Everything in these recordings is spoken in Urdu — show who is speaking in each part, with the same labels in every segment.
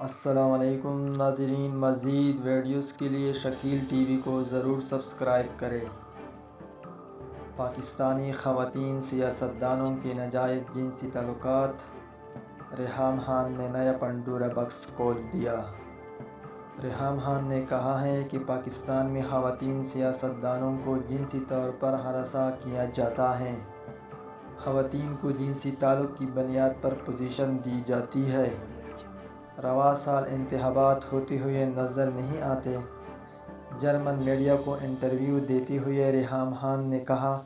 Speaker 1: السلام علیکم ناظرین، مزید ویڈیوز کے لیے شکیل ٹی وی کو ضرور سبسکرائب کریں۔ پاکستانی خواتین سیاستدانوں کے ناجائز جنسی تعلقات، ریحام خان نے نیا پنڈورا باکس کھول دیا۔ ریحام خان نے کہا ہے کہ پاکستان میں خواتین سیاستدانوں کو جنسی طور پر ہراساں کیا جاتا ہے۔ خواتین کو جنسی تعلق کی بنیاد پر پوزیشن دی جاتی ہے۔ رواں سال انتخابات ہوتے ہوئے نظر نہیں آتے۔ جرمن میڈیا کو انٹرویو دیتے ہوئے ریحام خان نے کہا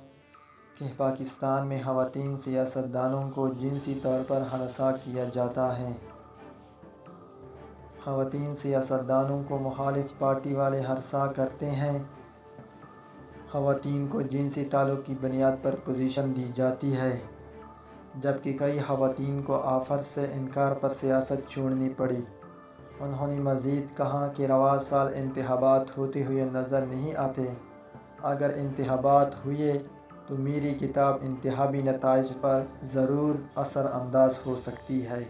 Speaker 1: کہ پاکستان میں خواتین سیاستدانوں کو جنسی طور پر ہراساں کیا جاتا ہے۔ خواتین سیاستدانوں کو مخالف پارٹی والے ہراساں کرتے ہیں۔ خواتین کو جنسی تعلق کی بنیاد پر پوزیشن دی جاتی ہے، جبکہ کئی خواتین کو آفر سے انکار پر سیاست چھوڑنی پڑی۔ انہوں نے مزید کہا کہ رواں سال انتخابات ہوتے ہوئے نظر نہیں آتے۔ اگر انتخابات ہوئے تو میری کتاب انتخابی نتائج پر ضرور اثر انداز ہو سکتی ہے۔